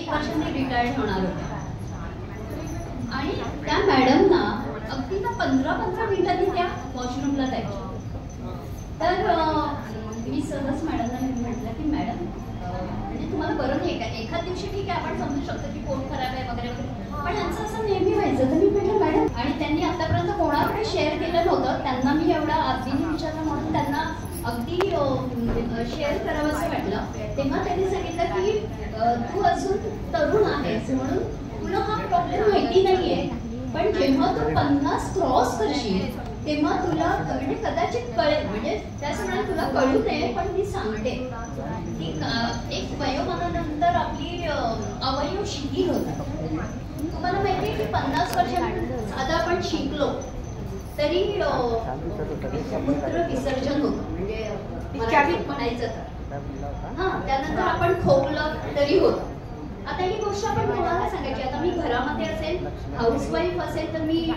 1 वर्षांनी रिटायर्ड होणार होत्या आणि त्या मॅडमना अगदी ना 15-15 मिनिटांनी त्या वॉशरूमला जायच्या. तर मी सहज मॅडमला म्हटलं की मॅडम म्हणजे तुम्हाला बरं नाही का, एखाद दिवशी ठीक आहे आपण समजू शकतो की पोट खराब आहे वगैरे वगैरे, पण यांचं असं नेहमी व्हायचं. तर मी म्हटलं मॅडम, आणि त्यांनी आतापर्यंत कोणाकडे शेअर केलं नव्हतं, त्यांना मी एवढा आधीने विचारलं म्हणून त्यांना अगदी शेअर करावं असं वाटलं. तेव्हा त्यांनी सांगितलं की तू अजून तरुण आहेस म्हणून तुला हा प्रॉब्लेम माहिती नाहीये, पण जेव्हा तू 50 क्रॉस करशील तेव्हा तुला म्हणजे कदाचित कळेल. म्हणजे त्याचप्रमाणे तुला कळू नये, पण मी सांगते की एक वयोमानानंतर आपली अवयव शिथिल होतात. तुम्हाला माहिती आहे की 50 वर्षांनंतर साधा आपण शिकलो तरी मूत्र विसर्जन होतं, म्हणजे मराठीत म्हणायचं तर हां, त्यानंतर आपण खोकलं तरी होतं. आता ही गोष्ट आपण कोणाला सांगायची? आता मी घरामध्ये असेल, हाऊसवाईफ असेल तर मी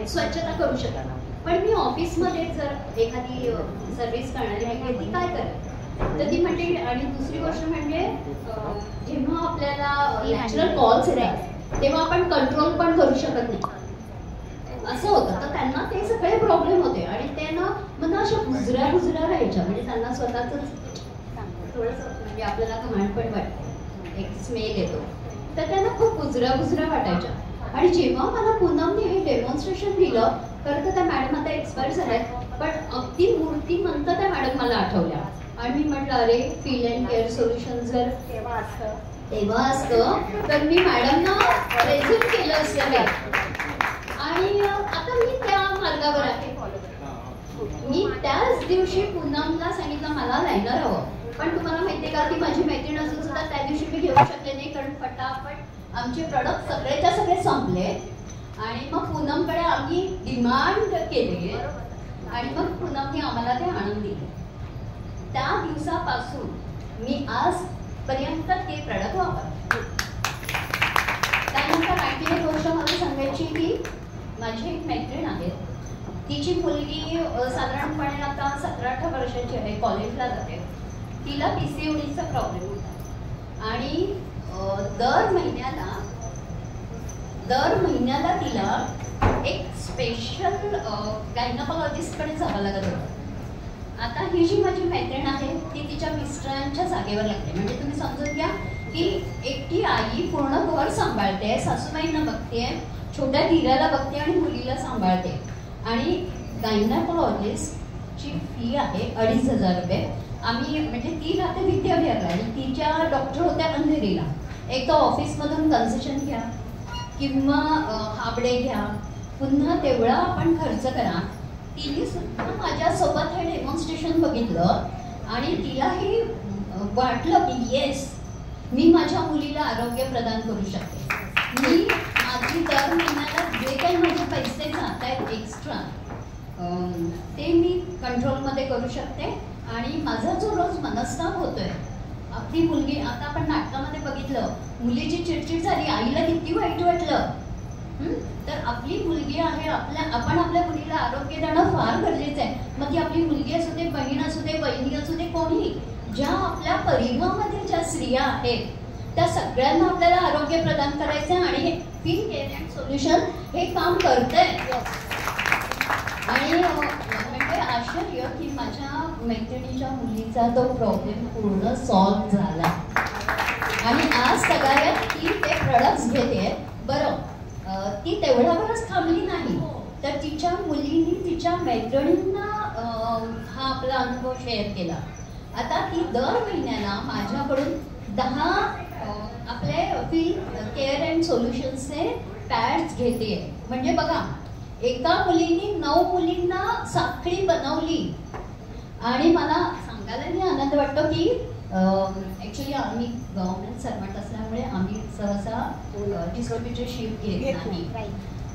स्वच्छता करू शकते, पण मी ऑफिसमध्ये जर एखादी सर्व्हिस करणारी आहे ती काय करेल? तर ती म्हणते. आणि दुसरी गोष्ट म्हणजे जेव्हा आपल्याला नॅचरल कॉल्स येतात तेव्हा आपण कंट्रोल पण करू शकत नाही, असं होतं. तर त्यांना ते सगळे प्रॉब्लेम होते आणि ते ना मग अशा गुजऱ्या राहायच्या. म्हणजे त्यांना स्वतःच थोडंसं म्हणजे आपल्याला घाण पण वाटते, एक स्मेल येतो, तर त्यांना खूप गुजऱ्या वाटायच्या. आणि जेव्हा मला पूनमने हे डेमॉन्स्ट्रेशन दिलं, खरं तर त्या मॅडम आता एक्सपायर झाल्यात, पण अगदी मूर्तिमंत त्या मॅडम मला आठवल्या. आणि मी म्हटलं अरे, फील अँड केअर सोल्युशन जर तेव्हा असतं तर मी मॅडमना प्रेझेंट केलं असतं. आणि आता मी त्या मार्गावर आहे. मी त्याच दिवशी पूनमला सांगितलं मला लायनर हवं, पण तुम्हाला माहितीये का, ती माझी मैत्रीण असून सुद्धा त्या दिवशी मी घेऊ शकले नाही, कारण फटाफट आमचे प्रोडक्ट सगळेच्या सगळे संपले. आणि मग पूनमकडे आम्ही डिमांड केली आणि मग पूनमने आम्हाला ते आणून दिले. त्या दिवसापासून मी आजपर्यंत ते प्रोडक्ट वापरते. त्यानंतर आणखी एक गोष्ट मला सांगायची की माझी एक मैत्रीण आहे, तिची मुलगी साधारणपणे आता 17-18 वर्षाची आहे, कॉलेजला जाते. तिला PCODचा प्रॉब्लेम होता आणि दर महिन्याला तिला एक स्पेशल गायनोकॉलॉजिस्टकडे जावं लागत होतं. आता ही जी माझी मैत्रीण आहे ती तिच्या मिस्टरांच्या जागेवर लागते. म्हणजे तुम्ही समजून घ्या की एकटी आई पूर्ण घर सांभाळते, सासूबाईंना बघते, छोट्या धीराला बघते आणि मुलीला सांभाळते. आणि गायनोकॉलॉजिस्टची फी आहे 2,500 रुपये. आम्ही म्हणजे ती राहते विद्याविहारला आणि तिच्या डॉक्टर होत्या अंधेरीला. एकदा ऑफिसमधून कन्सेशन घ्या किंवा हाबडे घ्या, पुन्हा तेवढा आपण खर्च करा. तिने सुद्धा माझ्यासोबत हे डेमॉन्स्ट्रेशन बघितलं आणि तिलाही वाटलं की येस, मी माझ्या मुलीला आरोग्य प्रदान करू शकते. मी माझी दर महिन्याला जे काही माझे पैसे जात आहेत एक्स्ट्रा ते मी कंट्रोलमध्ये करू शकते. आणि माझा जो रोज मनस्ताप होतोय, आपली मुलगी, आता आपण नाटकामध्ये बघितलं, मुलीची चिडचिड झाली, आईला किती वाईट वाटलं. तर आपली मुलगी आहे, आपण आपल्या मुलीला आरोग्य देणं फार गरजेचं आहे. मग ती आपली मुलगी असू दे, बहीण असू दे, बहिणी असू दे, कोणी, ज्या आपल्या परिवारामध्ये ज्या स्त्रिया आहेत त्या सगळ्यांना आपल्याला आरोग्य प्रदान करायचं आहे. आणि हे फील केअर अँड सोल्युशन हे काम करतंय. आणि म्हणजे आश्चर्य की माझ्या मैत्रिणीच्या मुलीचा तो प्रॉब्लेम पूर्ण सॉल्व्ह झाला आणि आज सगळ्यात ती ते प्रोडक्ट्स घेते. बरं, ती तेवढ्यावरच थांबली नाही, तर तिच्या मुलीने तिच्या मैत्रिणींना हा आपला अनुभव शेअर केला. आता ती दर महिन्याला माझ्याकडून 10 आपले फील केअर अँड सोल्युशन्सचे पॅड्स घेते. म्हणजे बघा, एका मुलीने 9 मुलींना साखळी बनवली. आणि मला सांगायलाही आनंद वाटतो की ॲक्च्युली आम्ही गव्हर्नमेंट सर्वंट असल्यामुळे आम्ही सहसा डिस्ट्रिब्युटरशिप घेत नाही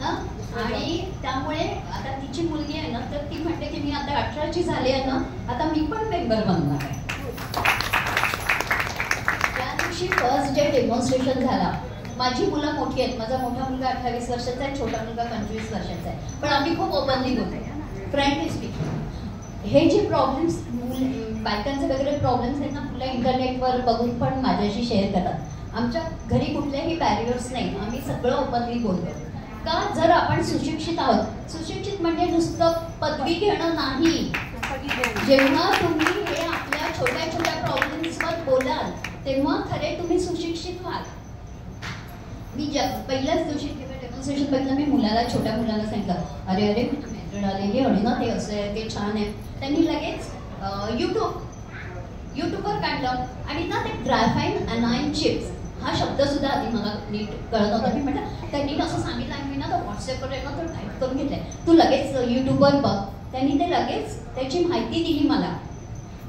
हां. आणि त्यामुळे आता तिची मुलगी आहे ना, तर ती म्हणते की मी आता 18ची झाली आहे ना, आता मी पण मेंबर बनणार आहे. त्या दिवशी फर्स्ट डे डेमॉन्स्ट्रेशन झाला. माझी मुलं मोठी आहेत, माझा मोठा मुलगा 28 वर्षाचा आहे, छोटा मुलगा 25 वर्षाचा आहे, पण आम्ही खूप ओपनली बोलतो, फ्रँकली स्पीकिंग. हे जे प्रॉब्लेम्स बायकांचे वगैरे प्रॉब्लेम्स आहेत ना, मुलं इंटरनेटवर बघून पण माझ्याशी शेअर करतात. आमच्या घरी कुठलेही बॅरियर्स नाही, आम्ही सगळं ओपनली बोलतो. का जर आपण सुशिक्षित आहोत, सुशिक्षित म्हणजे नुसतं पदवी घेणं नाही. जेव्हा तुम्ही हे आपल्या छोट्या छोट्या प्रॉब्लेम्सवर बोलाल तेव्हा खरे तुम्ही सुशिक्षित व्हाल. मी पहिल्याच दिवशी डेमॉन्स्ट्रेशन बघितलं, मी मुलाला, छोट्या मुलाला सांगितलं, अरे अरे मी मेथड आलेली आणि ना ते असं आहे, ते छान आहे. त्यांनी लगेच युट्यूबवर काढलं आणि ना ते ग्राफाईन अनाईन चिप्स हा शब्द सुद्धा आधी मला नीट कळत होता. मी म्हटलं त्यांनी असं सांगितलं आणि मी ना तो व्हॉट्सअपवर आहे ना तो टाईप करून घेतलंय, तू लगेच युट्यूबवर बघ. त्यांनी ते लगेच त्याची माहिती दिली मला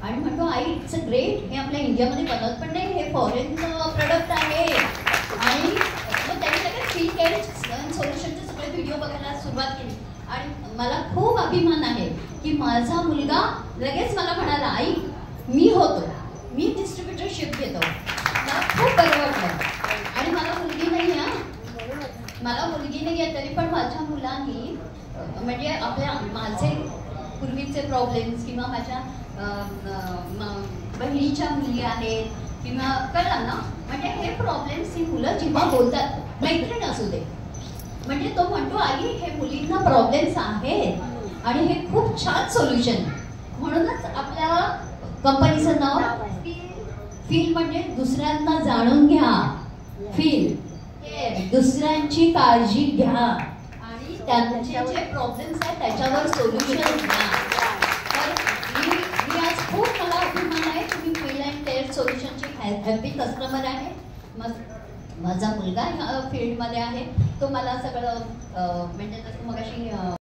आणि म्हणतो आई इट्स अ ग्रेट, हे आपल्या इंडियामध्ये बनत पण नाही, हे फॉरेन प्रोडक्ट आहे. आणि मग त्यांनी लगेच फील केअर सोल्युशनचे सगळे व्हिडिओ बघायला सुरुवात केली आणि मला खूप अभिमान आहे की माझा मुलगा लगेच मला म्हणाला, आई मी डिस्ट्रीब्युटरशिप घेतो. मला खूप बरं वाटलं. आणि मला मुलगी नाही आहे तरी पण माझ्या मुलांनी म्हणजे माझे पूर्वीचे प्रॉब्लेम्स किंवा माझ्या बहिणीच्या मुली आहेत किंवा कळलं ना, म्हणजे हे प्रॉब्लेम्स ही मुलं जेव्हा बोलतात, मैत्रीण असू दे, म्हणजे तो म्हणतो आई हे मुलींना प्रॉब्लेम्स आहेत आणि हे खूप छान सोल्युशन. म्हणूनच आपल्या कंपनीचं नाव फील म्हणजे दुसऱ्यांना जाणून घ्या, फील दुसऱ्यांची काळजी घ्या आणि त्यांचे जे प्रॉब्लेम्स आहेत त्याच्यावर सोल्युशन घ्या. तर मी आज खूप मला अभिमान आहे तुम्ही फील अँड केअर सोल्युशनचे हॅपी कस्टमर आहे. माझा मुलगा ह्या फील्डमध्ये आहे, तो मला सगळं म्हणजे जसं मगाशी